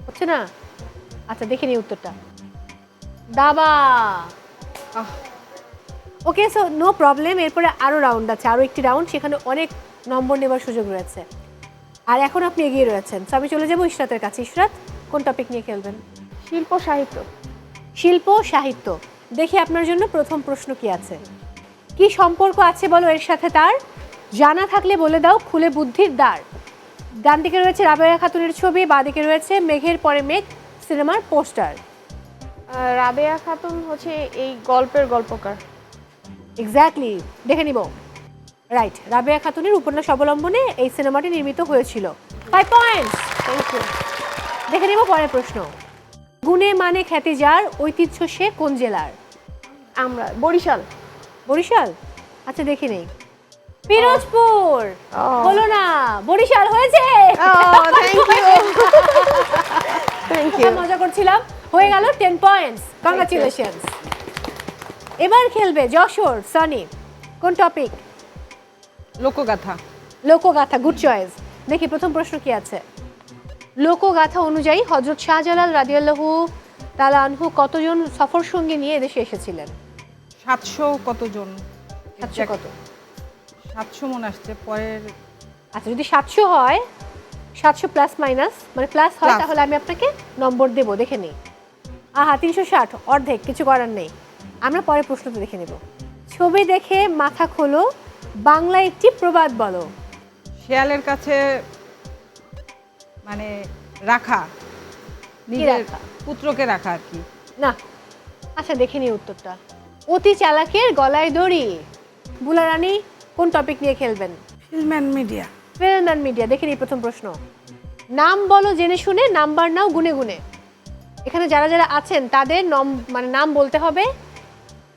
হচ্ছে না? আচ্ছা, দেখে নিই উত্তরটা। দাবা। ওকে, সো নো প্রবলেম। এরপরে আরও রাউন্ড আছে, আরও একটি রাউন্ড, সেখানে অনেক নম্বর নেবার সুযোগ রয়েছে। আর এখন আপনি এগিয়ে রয়েছেন। তো আমি চলে যাবো ইশরাতের কাছে। ইশরাত, কোন টপিক নিয়ে খেলবেন? শিল্প সাহিত্য। শিল্প সাহিত্য। দেখি আপনার জন্য প্রথম প্রশ্ন কি আছে। কি সম্পর্ক আছে বলো এর সাথে তার, জানা থাকলে বলে দাও খুলে বুদ্ধির দ্বার। ডান দিকে রয়েছে রাবেয়া খাতুনের ছবি, বাঁ দিকে রয়েছে মেঘের পরে মেঘ সিনেমার পোস্টার। রাবেয়া খাতুন হচ্ছে এই গল্পের গল্পকার। এক্স্যাক্টলি, দেখে নিব। রাইট, রাবেয়া খাতুনের উপন্যাস অবলম্বনে এই সিনেমাটি নির্মিত হয়েছিল। 5 পয়েন্টস। Thank you. দেখে নিব পরের প্রশ্ন। গুণে মানে খ্যাতি যার, ঐতিহ্য সে কোন জেলার? আমরা বরিশাল। বরিশাল? আচ্ছা দেখে নেই। পিরোজপুর। হলো না, বরিশাল হয়েছে। Thank you. Thank you. মজা করছিলাম। হয়ে গেল 10 পয়েন্টস। কংগ্রাচুলেশনস। এবার খেলবে যশোর সনি। কোন টপিক? লোকগাথা। লোকগাথা, গুড চয়েস। দেখি প্রথম প্রশ্ন কি আছে। লোকগাথা অনুযায়ী হযরত শাহজালাল রাদিয়াল্লাহু তাআলা আনহু কতজন সফর সঙ্গী নিয়ে এদেশে এসেছিলেন? 700 কতজন? 700 কত? 700 মনে আসছে পরের। আচ্ছা, যদি 700 হয়, 700 প্লাস মাইনাস মানে প্লাস হয়, Plus। তাহলে আমি আপনাকে নম্বর দেব, দেখে নিই। 360, অর্ধেক, কিছু করার নেই। আমরা পরের প্রশ্নটা দেখে নেব। ছবি দেখে মাথা খোলো, বাংলা একটি প্রবাদ বলো। শেয়ালের কাছে মানে রাখা, নিজের রাখা? পুত্রকে রাখা আর কি। না, আচ্ছা দেখে নিই উত্তরটা। অতি চালাকের গলায় দড়ি। বুলা রানী, কোন টপিক নিয়ে খেলবেন? Film and media. Film and media. দেখে নিই প্রথম প্রশ্ন। নাম বলো জেনে শুনে, নাম্বার নাও গুনে গুনে। এখানে যারা যারা আছেন তাদের মানে নাম বলতে হবে।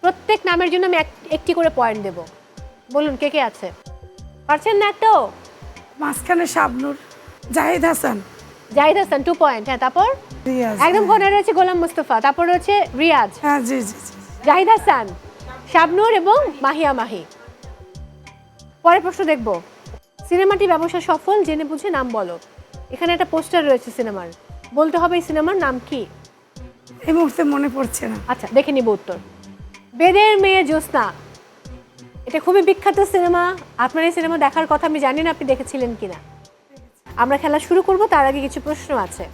প্রত্যেক নামের জন্য আমি একটি করে পয়েন্ট দেব। বলুন কে কে আছে? পারছেন না একটাও? মাঝখানে শাবনুর, জাহিদ হাসান। জাহিদ হাসান 2 পয়েন্ট। হ্যাঁ, তারপর রিয়াজ। একদম কোণে রয়েছে গোলাম মুস্তফা, তারপর রয়েছে রিয়াজ, হ্যাঁ, জি জি জি। জাহিদ হাসান, শাবনুর এবং মাহিয়া মাহি। পরের প্রশ্ন দেখব। সিনেমাটি ব্যবসা সফল, জেনে বুঝে নাম বলো। এখানে একটা পোস্টার রয়েছে সিনেমার, বলতে হবে এই সিনেমার নাম কি। এই মুহূর্তে মনে পড়ছে না। আচ্ছা দেখে নিব উত্তর। বেদের মেয়ে জ্যোৎস্না। এটা খুবই বিখ্যাত সিনেমা। আপনার এই সিনেমা দেখার কথা আমি জানি না আপনি দেখেছিলেন কিনা। আমরা খেলা শুরু করব, তার আগে কিছু প্রশ্ন আছে।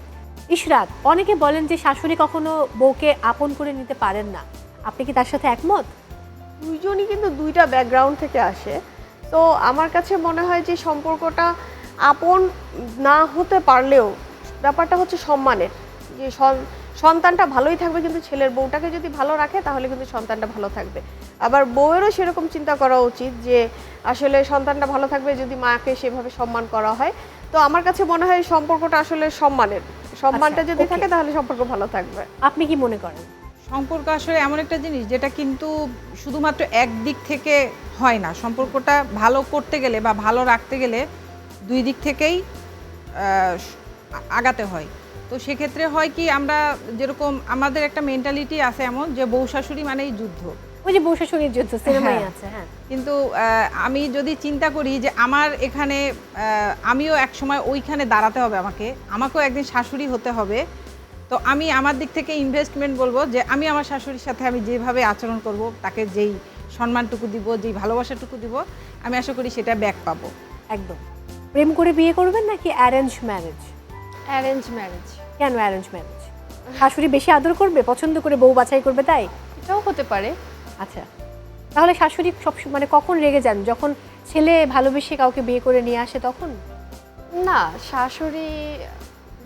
ইশরাত, অনেকে বলেন যে শাশুড়ি কখনো বউকে আপন করে নিতে পারেন না, আপনি কি তার সাথে একমত? দুইজনই কিন্তু দুইটা ব্যাকগ্রাউন্ড থেকে আসে। তো আমার কাছে মনে হয় যে সম্পর্কটা আপন না হতে পারলেও ব্যাপারটা হচ্ছে সম্মানের। যে সন্তানটা ভালোই থাকবে, কিন্তু ছেলের বউটাকে যদি ভালো রাখে তাহলে কিন্তু সন্তানটা ভালো থাকবে। আবার বউয়েরও সেরকম চিন্তা করা উচিত যে আসলে সন্তানটা ভালো থাকবে যদি মাকে সেভাবে সম্মান করা হয়। তো আমার কাছে মনে হয় সম্পর্কটা আসলে সম্মানের। সম্মানটা যদি থাকে তাহলে সম্পর্ক ভালো থাকবে। আপনি কি মনে করেন? সম্পর্ক আসলে এমন একটা জিনিস যেটা কিন্তু শুধুমাত্র এক দিক থেকে হয় না। সম্পর্কটা ভালো করতে গেলে বা ভালো রাখতে গেলে দুই দিক থেকেই আগাতে হয়। তো সেক্ষেত্রে হয় কি, আমরা যেরকম আমাদের একটা মেন্টালিটি আছে এমন যে বউ শাশুড়ি মানেই যুদ্ধ। ওই যে বউ শাশুড়ির যুদ্ধ সিনেমায় আছে। হ্যাঁ, কিন্তু আমি যদি চিন্তা করি যে আমার এখানে আমিও এক সময় ওইখানে দাঁড়াতে হবে, আমাকেও একদিন শাশুড়ি হতে হবে। তো আমি আমার দিক থেকে ইনভেস্টমেন্ট বলবো যে আমি আমার শাশুড়ির সাথে আমি যেভাবে আচরণ করব, তাকে যেই সম্মানটুকু দিব, যেই ভালোবাসাটুকু দিব, আমি আশা করি সেটা ব্যাক পাবো। একদম। প্রেম করে বিয়ে করবেন নাকি অ্যারেঞ্জ ম্যারেজ? Arrange marriage. কেন অ্যারেঞ্জ ম্যারেজ? শাশুড়ি বেশি আদর করবে, পছন্দ করে বউ বাছাই করবে তাই? এটাও হতে পারে। আচ্ছা, তাহলে শাশুড়ি সব মানে কখন রেগে যান? যখন ছেলে ভালোবেসে কাউকে বিয়ে করে নিয়ে আসে তখন? না, শাশুড়ি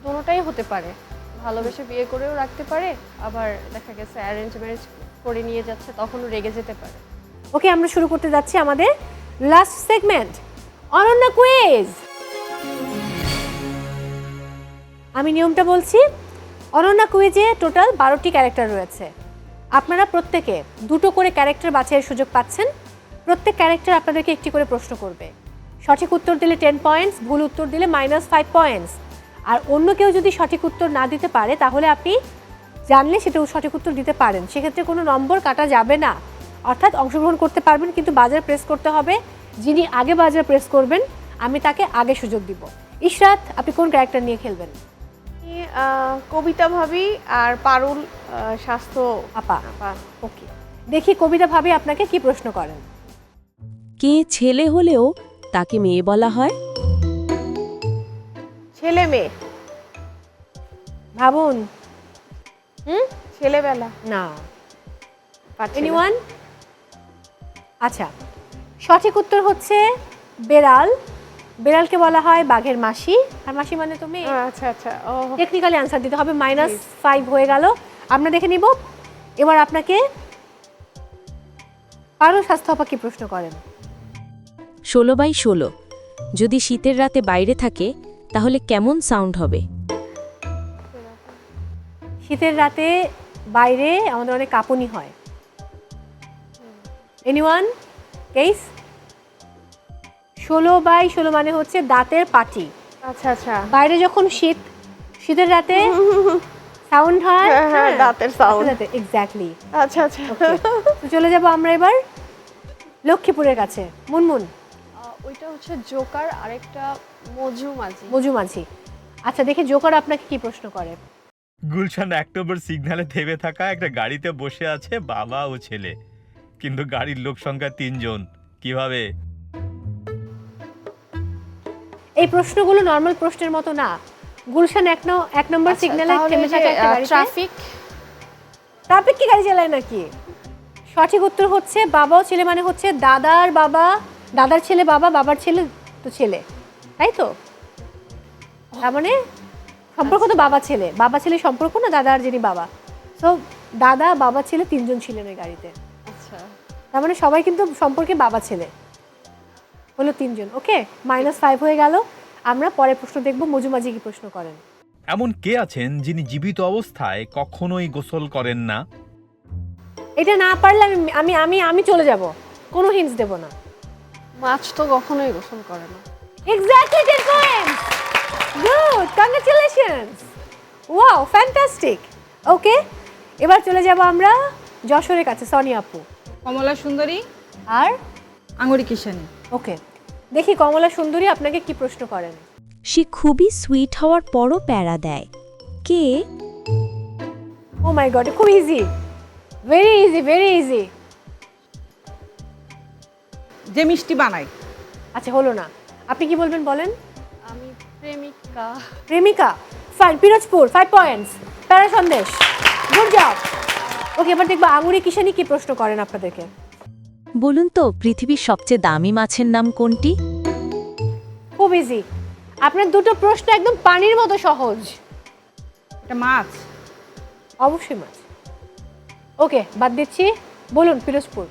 দুটোটাই হতে পারে। ভালোবেসে বিয়ে করেও রাখতে পারে, আবার দেখা গেছে অ্যারেঞ্জ ম্যারেজ করে নিয়ে যাচ্ছে তখনও রেগে যেতে পারে। ওকে, আমরা শুরু করতে যাচ্ছি আমাদের লাস্ট সেগমেন্ট, অনন্যা কুইজ। আমি নিয়মটা বলছি। অনন্যা কুইজে টোটাল 12টি ক্যারেক্টার রয়েছে। আপনারা প্রত্যেকে 2টো করে ক্যারেক্টার বাছাইয়ের সুযোগ পাচ্ছেন। প্রত্যেক ক্যারেক্টার আপনাদেরকে একটি করে প্রশ্ন করবে। সঠিক উত্তর দিলে 10 পয়েন্টস, ভুল উত্তর দিলে -5 পয়েন্টস। আর অন্য কেউ যদি সঠিক উত্তর না দিতে পারে তাহলে আপনি জানলে সেটাও সঠিক উত্তর দিতে পারেন, সেক্ষেত্রে কোনো নম্বর কাটা যাবে না। অর্থাৎ অংশগ্রহণ করতে পারবেন, কিন্তু বাজার প্রেস করতে হবে। যিনি আগে বাজার প্রেস করবেন আমি তাকে আগে সুযোগ দিব। ইশরাত, আপনি কোন ক্যারেক্টার নিয়ে খেলবেন? কবিতা ভাবি আর পারুল স্বাস্থ্য আপা। আপা। ওকে, দেখি কবিতা ভাবি আপনাকে কি প্রশ্ন করেন। কে ছেলে হলেও তাকে মেয়ে বলা হয়? ছেলে মেয়ে, ভাবুন। ছেলেবেলা। না। পারছি না। এনিওয়ান? আচ্ছা, সঠিক উত্তর হচ্ছে বেড়াল। বেড়ালকে বলা হয় বাঘের মাসি, আর মাসি মানে তো মেয়ে। আচ্ছা আচ্ছা, ও টেকনিক্যালি আনসার দিতে হবে। -5 হয়ে গেল। আমরা দেখে নিব এবার আপনাকে আরও স্বাস্থ্য কি প্রশ্ন করেন। 16/16 যদি শীতের রাতে বাইরে থাকে তাহলে কেমন সাউন্ড হবে? শীতের রাতে বাইরে আমাদের অনেক কাঁপুনি হয়। Anyone case? 16/16 মানে হচ্ছে দাঁতের পাটি। আচ্ছা আচ্ছা, বাইরে যখন শীতের রাতে সাউন্ড হয়, হ্যাঁ, দাঁতের সাউন্ড। এক্স্যাক্টলি। আচ্ছা আচ্ছা, তো চলে যাব আমরা এবার লক্ষ্মীপুরের কাছে। মুনমুন। ওইটা হচ্ছে জোকার, আরেকটা মজুমাঝি। মজুমাঝি। আচ্ছা, দেখি জোকার আপনাকে কি প্রশ্ন করে। গুলশান 1 নম্বর সিগন্যালে থেমে থাকা একটা গাড়িতে বসে আছে বাবা ও ছেলে, কিন্তু গাড়ির লোক সংখ্যা 3 জন, কিভাবে? এই প্রশ্নগুলো নরমাল প্রশ্নের মতো না। গুলশান 1 নম্বর সিগন্যালে থেমে থাকা একটা গাড়ি, ট্রাফিক কি গাড়ি চালায় নাকি? সঠিক উত্তর হচ্ছে বাবা ও ছেলে মানে হচ্ছে দাদার বাবা, দাদার ছেলে বাবা, বাবার ছেলে তো ছেলে, তাই তো? তার মানে সম্পর্ক তো বাবা ছেলে সম্পর্ক না, দাদার যিনি বাবা। তো দাদা বাবা ছেলে 3 জন ছিলেন ওই গাড়িতে। আচ্ছা, তার মানে সবাই কিন্তু সম্পর্কে বাবা ছেলে হলো 3 জন। ওকে, -5 হয়ে গেল। আমরা পরের প্রশ্ন দেখব, মজুমাঝি কি প্রশ্ন করেন। এমন কে আছেন যিনি জীবিত অবস্থায় কখনোই গোসল করেন না? এটা না পারলে আমি আমি আমি চলে যাব, কোনো হিন্টস দেব না। মাছ তো কখনোই গোসল করে না। Exactly 10 points. Good, congratulations. Wow, fantastic. Okay, এবার চলে যাব আমরা যশোরের কাছে, সনি আপু। কমলা সুন্দরী আর আঙুরি কিষানি। ওকে, দেখি কমলা সুন্দরী আপনাকে কি প্রশ্ন করেন। সে খুবই সুইট হওয়ার পরও প্যারা দেয়, কে? ও মাই গড, খুব easy, very easy, very easy. যে মিষ্টি বানায়। আচ্ছা, হলো না। আপনি কি বলবেন বলেন। আমি প্রেমিকা। প্রেমিকা, ফাইন। পিরোজপুর 5 পয়েন্টস। প্যারা সন্দেশ, গুড জব। ওকে, এবার দেখবো আঙুরি কিষানি কি প্রশ্ন করেন আপনাদেরকে। বলুন তো পৃথিবীর সবচেয়ে দামি মাছের নাম কোনটি? খুব ইজি। আপনার দুটো প্রশ্ন একদম পানির মতো সহজ। এটা মাছ। অবশ্যই মাছ। ওকে, বাদ দিচ্ছি। বলুন Pirojpur.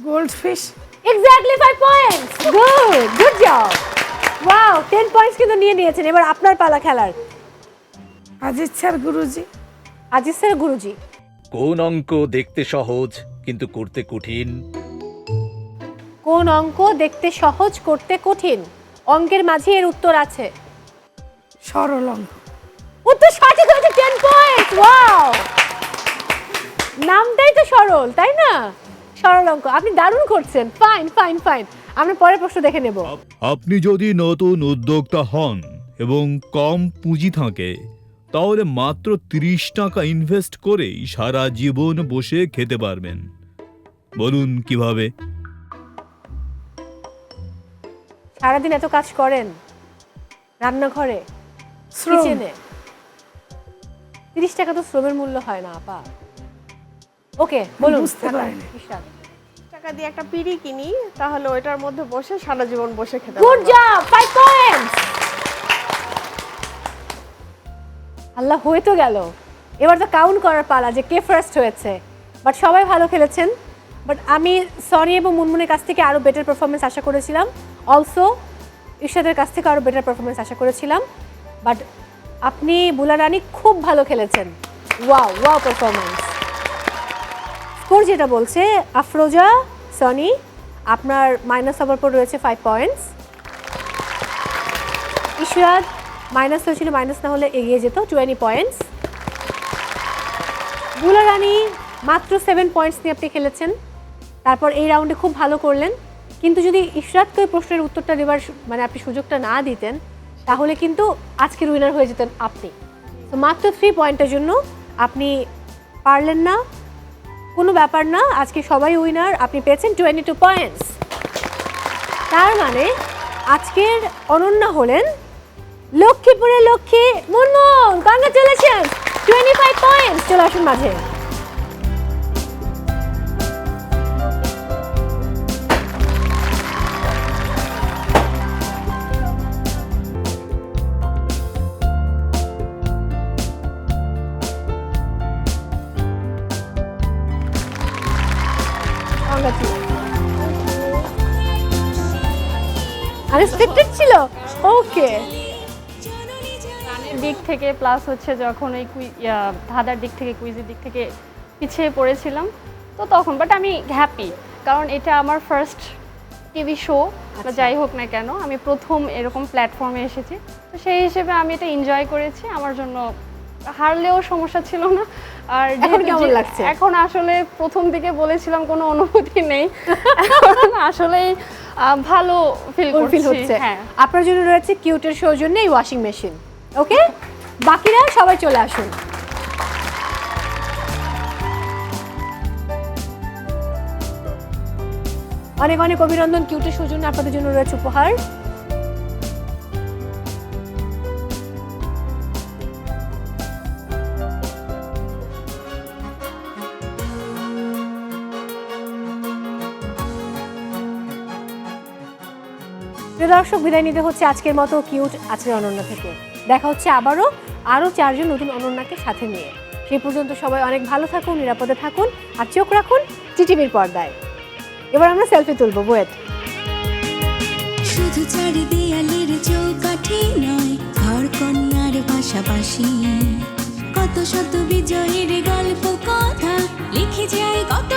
Gold fish. Exactly 5 points. Good, good job. Wow, 10 points কিন্তু নিয়ে নিয়েছেন। এবার আপনার পালা খেলার। আজিজ স্যার গুরুজি। আজিজ স্যার গুরুজি। কোন অঙ্ক দেখতে সহজ কিন্তু করতে কঠিন? কোন অঙ্ক দেখতে সহজ করতে কঠিন? অঙ্কের মাঝে এর উত্তর আছে। সরল অঙ্ক। উত্তর সঠিক হয়েছে, 10 পয়েন্টস। ওয়াও, নামটাই তো সরল, তাই না? সরল অঙ্ক। আপনি দারুণ করছেন। Fine fine fine. আমরা পরের প্রশ্ন দেখে নেব। আপনি যদি নতুন উদ্যোক্তা হন এবং কম পুঁজি থাকে তাহলে মাত্র 30 টাকা ইনভেস্ট করেই সারা জীবন বসে খেতে পারবেন। বলুন কিভাবে? সারাদিন এত কাজ করেন রান্নাঘরে, কিচেনে, 30 টাকা তো শ্রমের মূল্য হয় না আপা। ওকে, বলুন। বুঝতে পারিনি। টাকা দিয়ে একটা পিড়ি কিনি, তাহলে ওইটার মধ্যে বসে সারা জীবন বসে খেতে গুড জব, 5 পয়েন্টস। আল্লাহ, হয়ে তো গেল। এবার তো কাউন্ট করার পালা যে কে ফার্স্ট হয়েছে। বাট সবাই ভালো খেলেছেন। বাট আমি সনি এবং মুনমুনের কাছ থেকে আরও বেটার পারফরমেন্স আশা করেছিলাম। অলসো ইরশাদের কাছ থেকে আরও বেটার পারফরমেন্স আশা করেছিলাম। বাট আপনি বুলা রানী খুব ভালো খেলেছেন। Wow, wow performance. স্কোর যেটা বলছে, আফরোজা, সনি, আপনার মাইনাস হওয়ার পর রয়েছে 5 পয়েন্টস। ইশরাত মাইনাস হয়েছিল, মাইনাস না হলে এগিয়ে যেত, 20 পয়েন্টস। বুলা রানী মাত্র 7 পয়েন্টস নিয়ে আপনি খেলেছেন। তারপর এই রাউন্ডে খুব ভালো করলেন, কিন্তু যদি ইশরাতকে প্রশ্নের উত্তরটা দেওয়ার মানে আপনি সুযোগটা না দিতেন তাহলে কিন্তু আজকের উইনার হয়ে যেতেন আপনি। তো মাত্র 3 পয়েন্টের জন্য আপনি পারলেন না। কোনো ব্যাপার না, আজকে সবাই উইনার। আপনি পেয়েছেন 22 পয়েন্টস। তার মানে আজকের অনন্যা হলেন লক্ষ্মীপুরের লক্ষ্মী মুনমুন। Congratulation, 25 points. চলে আসুন মাঝে। আনএক্সপেক্টেড ছিল। ওকে, গানের দিক থেকে প্লাস হচ্ছে যখন ওই ধাঁধার দিক থেকে কুইজের দিক থেকে পিছিয়ে পড়েছিলাম, তো তখন বাট আমি হ্যাপি, কারণ এটা আমার ফার্স্ট টিভি শো বা যাই হোক না কেন, আমি প্রথম এরকম প্ল্যাটফর্মে এসেছি, তো সেই হিসেবে আমি এটা এনজয় করেছি। আমার জন্য হারলেও সমস্যা ছিল না। আর এখন কেমন লাগছে? এখন আসলে প্রথম দিকে বলেছিলাম কোনো অনুভূতি নেই, আসলেই ভালো ফিল হচ্ছে। হ্যাঁ, আপনার জন্য রয়েছে কিউটের সৌজন্যে এই ওয়াশিং মেশিন। ওকে, বাকিরা সবাই চলে আসুন। অনেক অনেক অভিনন্দন কিউটের সৌজন্যে, আপনাদের জন্য রয়েছে উপহার। প্রিয় দর্শক, বিদায় নিতে হচ্ছে আজকের মতো কিউট আজকের অনন্যা থেকে। দেখা হচ্ছে আরও 4 জন নতুন অনন্যাকে সাথে নিয়ে। সেই পর্যন্ত সবাই অনেক ভালো থাকুন, নিরাপদে থাকুন, আর চোখ রাখুন জিটিভির পর্দায়। এবার আমরা সেলফি তুলবো। ওয়েট, শুধু চারি দেয়ালের চৌকাঠি নয়, ঘর কন্যার পাশাপাশি কত শত বিজয়ের গল্প কথা লিখে যায় কত